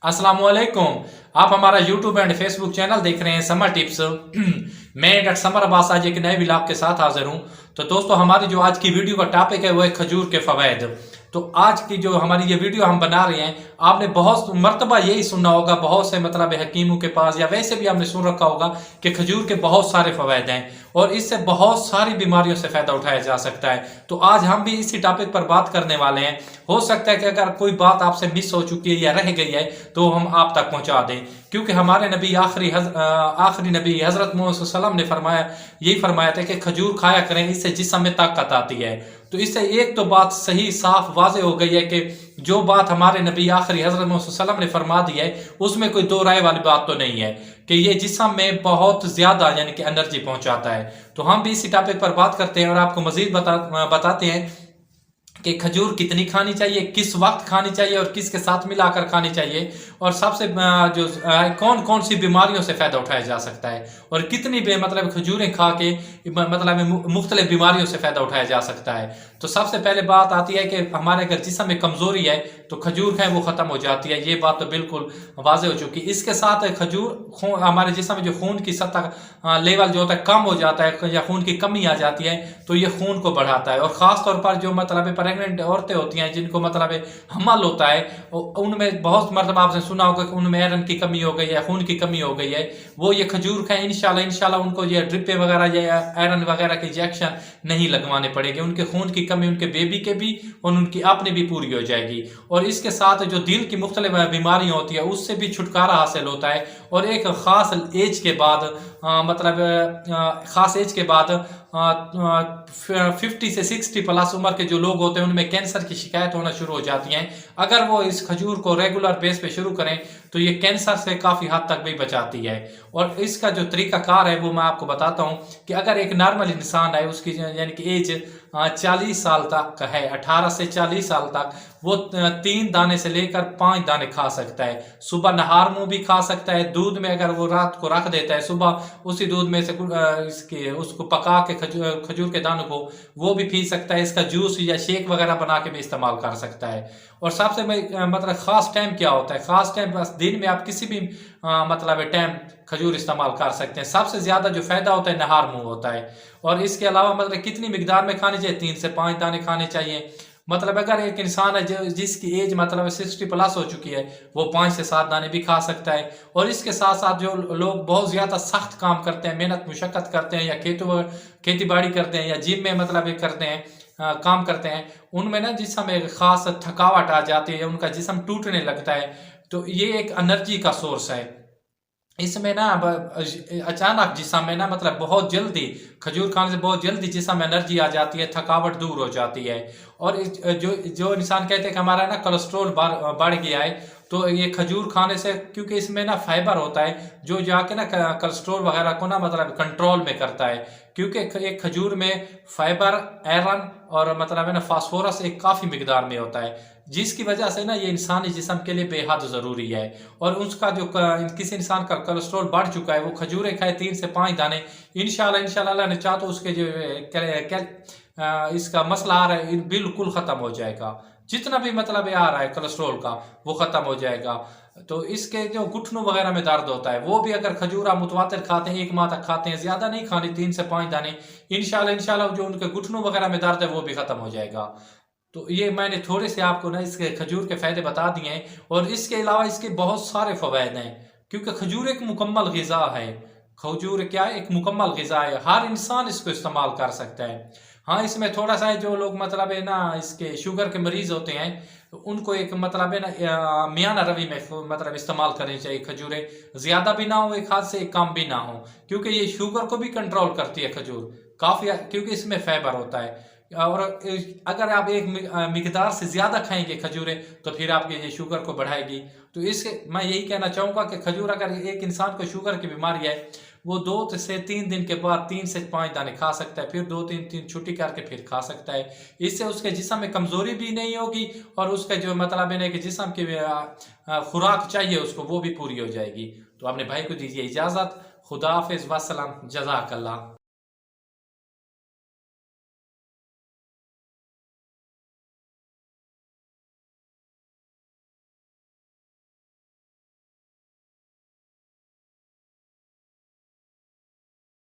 अस्सलामुअलैकुम। आप हमारा यूट्यूब एंड फेसबुक चैनल देख रहे हैं समर टिप्स। मैं डॉक्टर समर अब्बास आज एक नए व्लॉग के साथ हाजिर हूं। तो दोस्तों, हमारी जो आज की वीडियो का टॉपिक है वो है खजूर के फवायद। तो आज की जो हमारी ये वीडियो हम बना रहे हैं, आपने बहुत मर्तबा यही सुनना होगा, बहुत से मतलब हकीमों के पास या वैसे भी आपने सुन रखा होगा कि खजूर के बहुत सारे फवायद हैं और इससे बहुत सारी बीमारियों से फायदा उठाया जा सकता है। तो आज हम भी इसी टॉपिक पर बात करने वाले हैं। हो सकता है कि अगर कोई बात आपसे मिस हो चुकी है या रह गई है तो हम आप तक पहुंचा दें, क्योंकि हमारे नबी आखिरी नबी हजरत मोहम्मद सल्लल्लाहु अलैहि वसल्लम ने यही फरमाया था कि खजूर खाया करें, इससे जिस्म में ताकत आती है। तो इससे एक तो बात सही साफ वाजे हो गई है कि जो बात हमारे नबी आखिरी हजरत मोहम्मद सल्लल्लाहु अलैहि वसल्लम ने फरमा दी है उसमें कोई दो राय वाली बात तो नहीं है कि ये जिस्म में बहुत ज्यादा यानी कि एनर्जी पहुंचाता है। तो हम भी इसी टॉपिक पर बात करते हैं और आपको मजीद बताते हैं कि खजूर कितनी खानी चाहिए, किस वक्त खानी चाहिए और किसके साथ मिलाकर खानी चाहिए, और सबसे जो कौन कौन सी बीमारियों से फायदा उठाया जा सकता है और कितनी मतलब खजूरें खा के मतलब मुख्तलिफ बीमारियों से फायदा उठाया जा सकता है। तो सबसे पहले बात आती है कि हमारे अगर जिस्म में कमजोरी है तो खजूर खाएं, वो खत्म हो जाती है। ये बात तो बिल्कुल वाजे हो चुकी है। इसके साथ खजूर हमारे जिस्म में जो खून की सतह लेवल जो होता है कम हो जाता है या खून की कमी आ जाती है, तो ये खून को बढ़ाता है। और खास तौर पर जो मतलब प्रेग्नेंट औरतें होती हैं जिनको मतलब हमल होता है, उनमें बहुत मरतबा आपने सुना होगा कि उनमें आयरन की कमी हो गई है, खून की कमी हो गई है, वो ये खजूर खाएं, इंशाल्लाह उनको ये ड्रिपे वगैरह या आयरन वगैरह के इंजेक्शन नहीं लगवाने पड़ेंगे। उनके खून की कमी उनके बेबी के भी और उनकी अपनी भी पूरी हो जाएगी। और इसके साथ जो दिल की मुख्तलिफ बीमारियां होती है उससे भी छुटकारा हासिल होता है। और एक खास एज के बाद खास एज के बाद 50 से 60 प्लस उम्र के जो लोग होते हैं उनमें कैंसर की शिकायत होना शुरू हो जाती है। अगर वो इस खजूर को रेगुलर बेस पे शुरू करें तो ये कैंसर से काफी हद तक भी बचाती है। और इसका जो तरीकाकार है वो मैं आपको बताता हूँ कि अगर एक नॉर्मल इंसान है, उसकी यानी कि एज 40 साल तक है, 18 से 40 साल तक, वो 3 दाने से लेकर 5 दाने खा सकता है। सुबह नहार मुंह भी खा सकता है। दूध में अगर वो रात को रख देता है, सुबह उसी दूध में से उसको पका के खजूर के दानों को वो भी पी सकता है। इसका जूस या शेक वगैरह बना के भी इस्तेमाल कर सकता है। और सबसे मतलब खास टाइम क्या होता है, खास टाइम बस दिन में आप किसी भी मतलब टाइम खजूर इस्तेमाल कर सकते हैं। सबसे ज्यादा जो फायदा होता है नहार मुंह होता है। और इसके अलावा मतलब कितनी मिकदार में खानी चाहिए, 3 से 5 दाने खाने चाहिए। मतलब अगर एक इंसान है जिसकी एज मतलब 60 प्लस हो चुकी है, वो 5 से 7 दाने भी खा सकता है। और इसके साथ साथ जो लोग बहुत ज्यादा सख्त काम करते हैं, मेहनत मुशक्कत करते हैं, या खेती बाड़ी करते हैं या जिम में मतलब करते हैं, काम करते हैं, उनमें ना जिस्म एक खास थकावट आ जाती है, उनका जिस्म टूटने लगता है। तो ये एक एनर्जी का सोर्स है। इसमें ना अचानक जिस्म में ना मतलब बहुत जल्दी खजूर खाने से बहुत जल्दी जिस्म में एनर्जी आ जाती है, थकावट दूर हो जाती है। और जो जो इंसान कहते हैं कि हमारा ना कोलेस्ट्रॉल बढ़ गया है, तो ये खजूर खाने से, क्योंकि इसमें ना फाइबर होता है जो जाके ना कोलेस्ट्रॉल वगैरह को ना मतलब कंट्रोल में करता है। क्योंकि एक खजूर में फाइबर, आयरन और मतलब है ना फास्फोरस एक काफी मिकदार में होता है, जिसकी वजह से ना ये इंसानी जिस्म के लिए बेहद जरूरी है। और उसका जो किसी इंसान का कोलेस्ट्रॉल बढ़ चुका है, वो खजूरें खाए 3 से 5 दाने, इंशाल्लाह ने चाह तो उसके जो इसका मसला आ रहा है बिल्कुल खत्म हो जाएगा। जितना भी मतलब आ रहा है कोलेस्ट्रॉल का वो खत्म हो जाएगा। तो इसके जो घुटनों वगैरह में दर्द होता है वो भी अगर खजूर आप मुतवातिर खाते हैं, 1 माह तक खाते हैं, ज्यादा नहीं खानी, 3 से 5 दाने, इंशाल्लाह जो उनके घुटनों वगैरह में दर्द है वो भी खत्म हो जाएगा। तो ये मैंने थोड़े से आपको ना इसके खजूर के फायदे बता दिए हैं। और इसके अलावा इसके बहुत सारे फवायद हैं, क्योंकि खजूर एक मुकम्मल ग़िज़ा है। खजूर क्या है, एक मुकम्मल ग़िज़ा है, हर इंसान इसको इस्तेमाल कर सकता है। हाँ, इसमें थोड़ा सा है, जो लोग मतलब है ना इसके शुगर के मरीज होते हैं तो उनको एक मतलब है ना मियाना रवि में मतलब इस्तेमाल करनी चाहिए। खजूरें ज्यादा भी ना हो, एक हाथ से एक कम भी ना हो, क्योंकि ये शुगर को भी कंट्रोल करती है खजूर काफी, क्योंकि इसमें फाइबर होता है। और अगर आप एक मिकदार से ज्यादा खाएंगे खजूरें तो फिर आपके ये शुगर को बढ़ाएगी। तो इसके मैं यही कहना चाहूंगा कि खजूर, अगर एक इंसान को शुगर की बीमारी है, वो 2 से 3 दिन के बाद 3 से 5 दाने खा सकता है, फिर 2-3 दिन छुट्टी करके फिर खा सकता है। इससे उसके जिस्म में कमजोरी भी नहीं होगी और उसका जो मतलब है कि जिस्म की खुराक चाहिए उसको वो भी पूरी हो जाएगी। तो अपने भाई को दीजिए इजाजत। खुदा हाफिज, वस्सलाम, जज़ाकल्लाह।